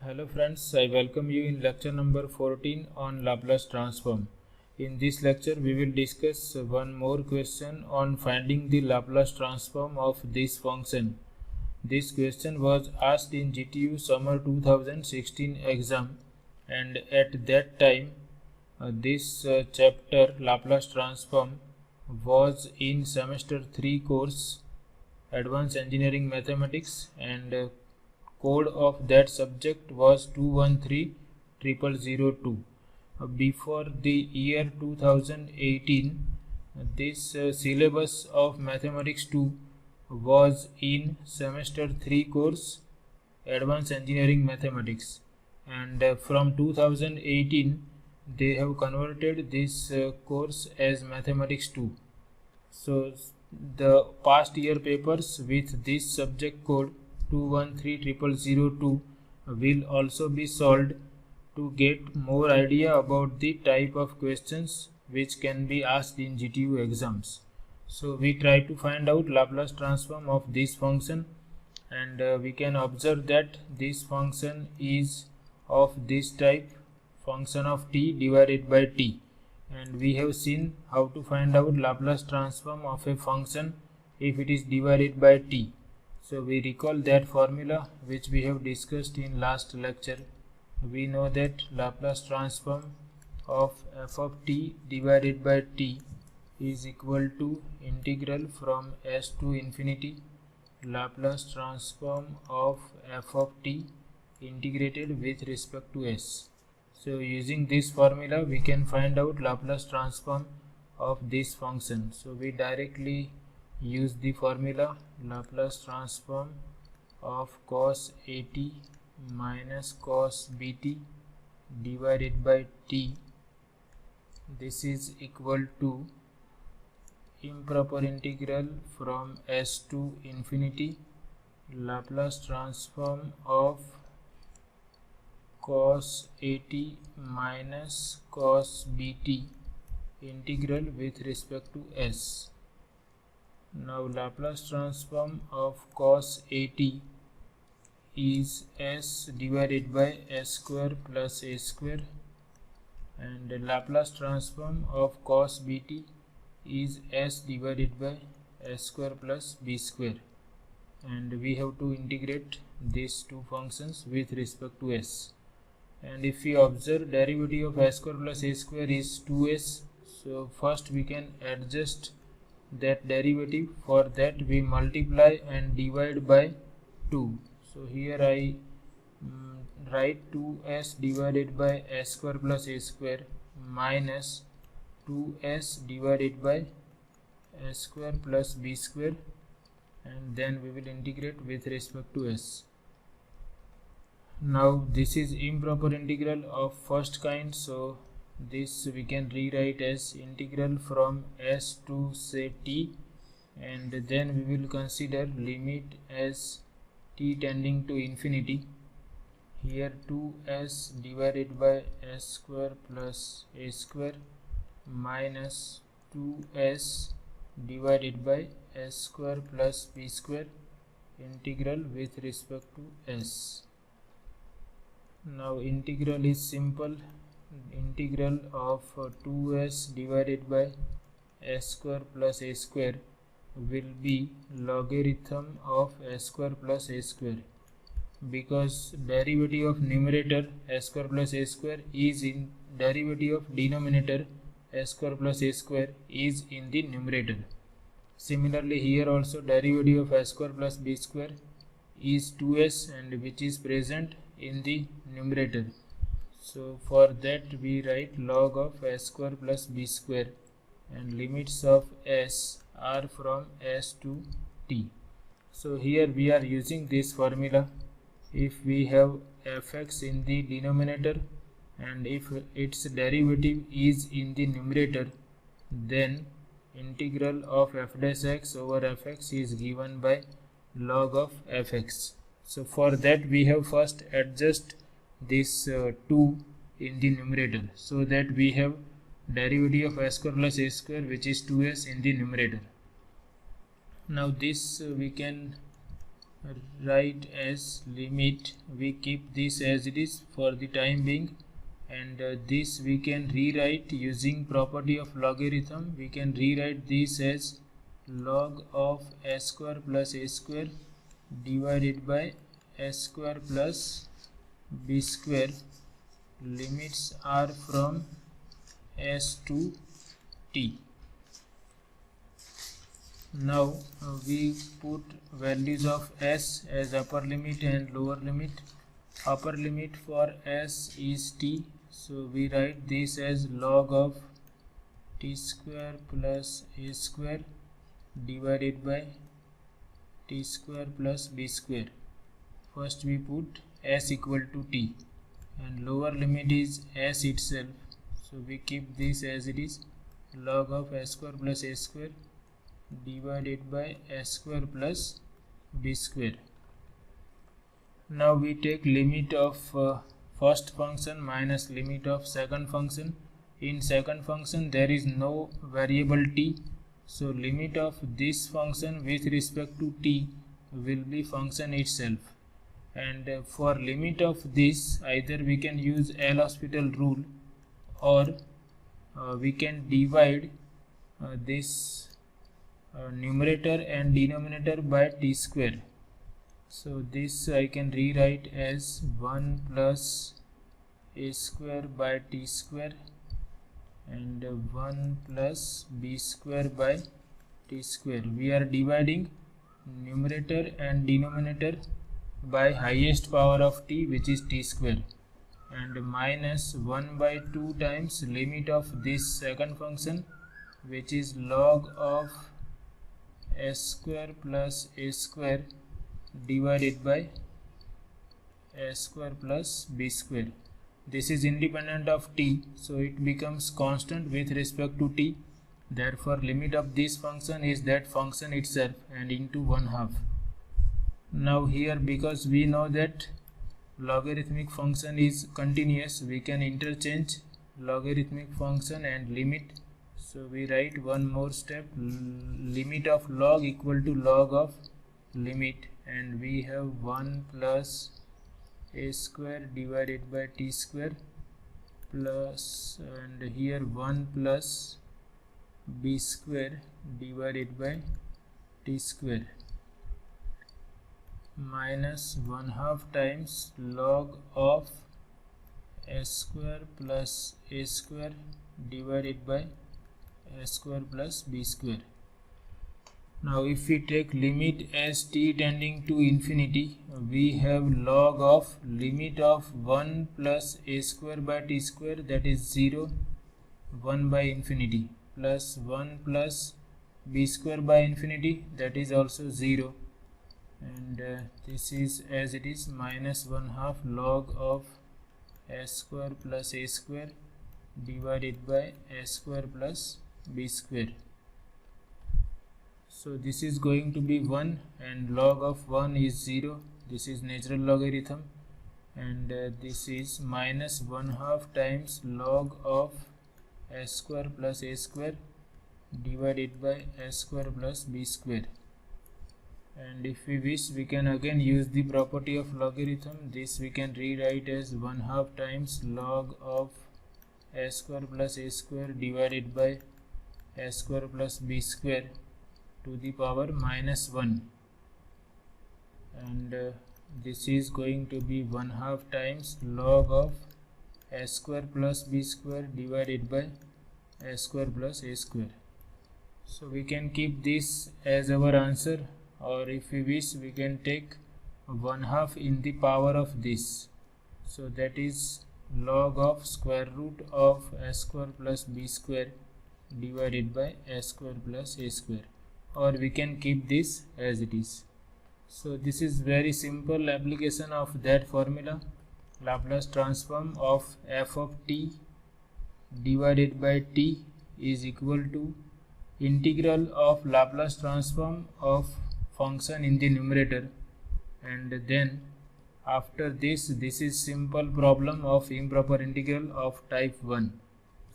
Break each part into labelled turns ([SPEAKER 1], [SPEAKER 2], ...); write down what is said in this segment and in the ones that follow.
[SPEAKER 1] Hello friends, I welcome you in lecture number 14 on Laplace transform. In this lecture we will discuss one more question on finding the Laplace transform of this function. This question was asked in GTU Summer 2016 exam, and at that time this chapter Laplace transform was in semester 3 course Advanced Engineering Mathematics, and code of that subject was 2130002. Before the year 2018, this syllabus of Mathematics 2 was in semester 3 course Advanced Engineering Mathematics, and from 2018 they have converted this course as Mathematics 2. So the past year papers with this subject code 2130002 will also be solved to get more idea about the type of questions which can be asked in GTU exams. So we try to find out Laplace transform of this function, and we can observe that this function is of this type, function of t divided by t, and we have seen how to find out Laplace transform of a function if it is divided by t. So we recall that formula which we have discussed in last lecture. We know that Laplace transform of f of t divided by t is equal to integral from s to infinity Laplace transform of f of t integrated with respect to s. So using this formula we can find out Laplace transform of this function. So we directly use the formula Laplace transform of cos at minus cos bt divided by t. This is equal to improper integral from s to infinity Laplace transform of cos at minus cos bt integral with respect to s. Now Laplace transform of cos at is s divided by s square plus a square, and Laplace transform of cos bt is s divided by s square plus b square, and we have to integrate these two functions with respect to s. And if we observe derivative of s square plus a square is 2s, so first we can adjust that derivative. For that we multiply and divide by 2. So here I write 2s divided by s square plus a square minus 2s divided by s square plus b square, and then we will integrate with respect to s. Now this is improper integral of first kind, so this we can rewrite as integral from s to say t, and then we will consider limit as t tending to infinity. Here 2s divided by s square plus a square minus 2s divided by s square plus b square integral with respect to s. Now integral is simple. Integral of 2s divided by s square plus a square will be logarithm of s square plus a square, because derivative of numerator s square plus a square is in derivative of denominator s square plus a square is in the numerator. Similarly here also derivative of s square plus b square is 2s, and which is present in the numerator. So for that we write log of s square plus b square, and limits of s are from s to t. So here we are using this formula. If we have fx in the denominator and if its derivative is in the numerator, then integral of f dash x over fx is given by log of fx. So for that we have first adjust this 2 in the numerator, so that we have derivative of s square plus a square which is 2s in the numerator. Now this we can write as limit. We keep this as it is for the time being, and this we can rewrite using property of logarithm. We can rewrite this as log of s square plus a square divided by s square plus b square. Limits are from s to t. Now we put values of s as upper limit and lower limit. Upper limit for s is t, so we write this as log of t square plus a square divided by t square plus b square. First we put s equal to t, and lower limit is s itself, so we keep this as it is, log of s square plus a square divided by s square plus b square. Now we take limit of first function minus limit of second function. In second function there is no variable t, so limit of this function with respect to t will be function itself. And for limit of this, either we can use L'Hospital rule, or we can divide this numerator and denominator by t square. So this I can rewrite as 1 plus a square by t square and 1 plus b square by t square. We are dividing numerator and denominator by highest power of t, which is t square, and minus 1 by 2 times limit of this second function, which is log of s square plus a square divided by s square plus b square. This is independent of t, so it becomes constant with respect to t. Therefore limit of this function is that function itself and into 1/2. Now here, because we know that logarithmic function is continuous, we can interchange logarithmic function and limit. So we write one more step, limit of log equal to log of limit, and we have 1 plus a square divided by t square plus, and here 1 plus b square divided by t square minus 1/2 times log of s square plus a square divided by s square plus b square. Now if we take limit as t tending to infinity, we have log of limit of 1 plus a square by t square, that is 0, 1 by infinity, plus 1 plus b square by infinity, that is also 0, and this is as it is, minus 1/2 log of s square plus a square divided by s square plus b square. So this is going to be 1, and log of 1 is 0. This is natural logarithm, and this is minus 1/2 times log of s square plus a square divided by s square plus b square. And if we wish, we can again use the property of logarithm. This we can rewrite as 1/2 times log of s square plus a square divided by s square plus b square to the power minus 1, and this is going to be 1/2 times log of s square plus b square divided by s square plus a square. So we can keep this as our answer, or if we wish, we can take 1/2 in the power of this, so that is log of square root of s square plus b square divided by s square plus a square, or we can keep this as it is. So this is very simple application of that formula. Laplace transform of f of t divided by t is equal to integral of Laplace transform of function in the numerator, and then after this is simple problem of improper integral of type 1.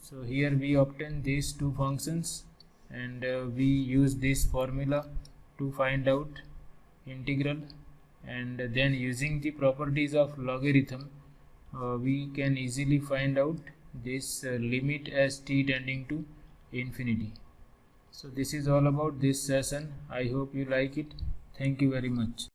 [SPEAKER 1] So here we obtain these two functions, and we use this formula to find out integral and then using the properties of logarithm we can easily find out this limit as t tending to infinity. So this is all about this session. I hope you like it. Thank you very much.